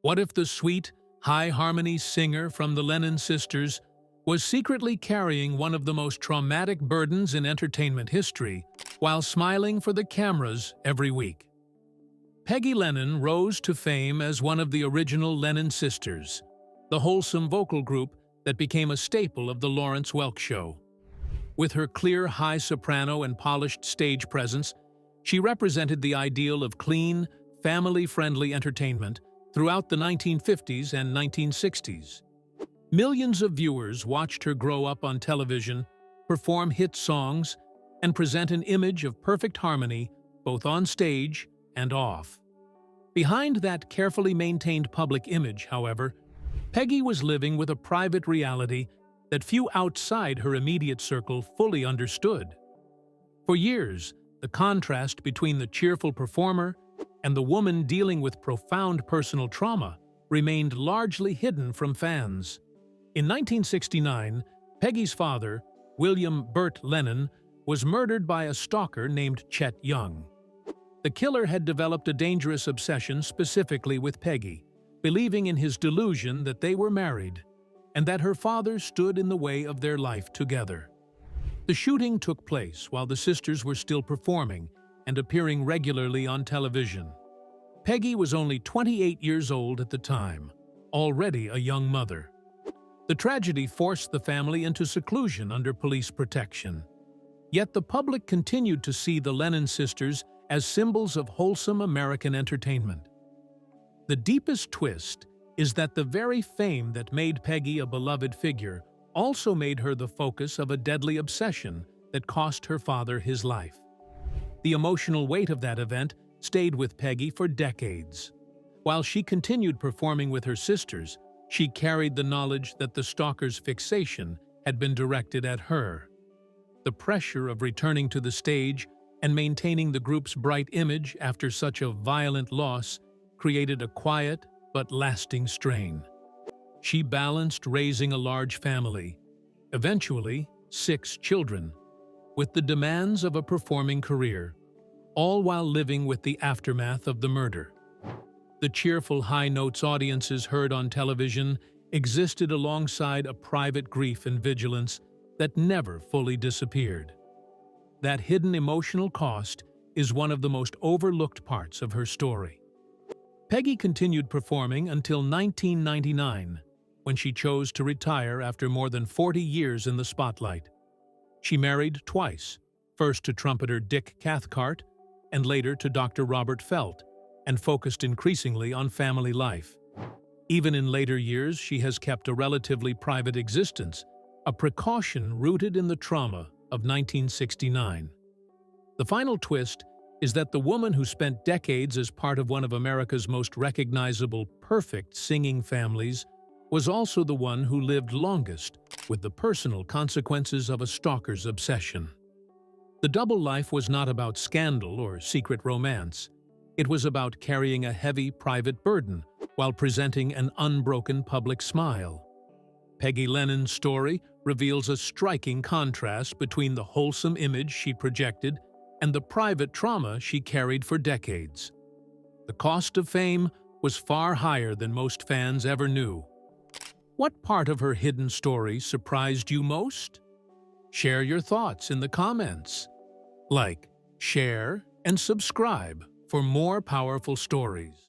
What if the sweet, high-harmony singer from the Lennon Sisters was secretly carrying one of the most traumatic burdens in entertainment history while smiling for the cameras every week? Peggy Lennon rose to fame as one of the original Lennon Sisters, the wholesome vocal group that became a staple of the Lawrence Welk Show. With her clear high soprano and polished stage presence, she represented the ideal of clean, family-friendly entertainment throughout the 1950s and 1960s. Millions of viewers watched her grow up on television, perform hit songs, and present an image of perfect harmony both on stage and off. Behind that carefully maintained public image, however, Peggy was living with a private reality that few outside her immediate circle fully understood. For years, the contrast between the cheerful performer and the woman dealing with profound personal trauma remained largely hidden from fans. In 1969, Peggy's father, William Burt Lennon, was murdered by a stalker named Chet Young. The killer had developed a dangerous obsession specifically with Peggy, believing in his delusion that they were married and that her father stood in the way of their life together. The shooting took place while the sisters were still performing and appearing regularly on television. Peggy was only 28 years old at the time, already a young mother. The tragedy forced the family into seclusion under police protection. Yet the public continued to see the Lennon sisters as symbols of wholesome American entertainment. The deepest twist is that the very fame that made Peggy a beloved figure also made her the focus of a deadly obsession that cost her father his life. The emotional weight of that event stayed with Peggy for decades. While she continued performing with her sisters, she carried the knowledge that the stalker's fixation had been directed at her. The pressure of returning to the stage and maintaining the group's bright image after such a violent loss created a quiet but lasting strain. She balanced raising a large family, eventually 6 children, with the demands of a performing career, all while living with the aftermath of the murder. The cheerful high notes audiences heard on television existed alongside a private grief and vigilance that never fully disappeared. That hidden emotional cost is one of the most overlooked parts of her story. Peggy continued performing until 1999, when she chose to retire after more than 40 years in the spotlight. She married twice, first to trumpeter Dick Cathcart and later to Dr. Robert Felt, and focused increasingly on family life. Even in later years, she has kept a relatively private existence, a precaution rooted in the trauma of 1969. The final twist is that the woman who spent decades as part of one of America's most recognizable, perfect singing families was also the one who lived longest with the personal consequences of a stalker's obsession. The double life was not about scandal or secret romance. It was about carrying a heavy private burden while presenting an unbroken public smile. Peggy Lennon's story reveals a striking contrast between the wholesome image she projected and the private trauma she carried for decades. The cost of fame was far higher than most fans ever knew. What part of her hidden story surprised you most? Share your thoughts in the comments. Like, share, and subscribe for more powerful stories.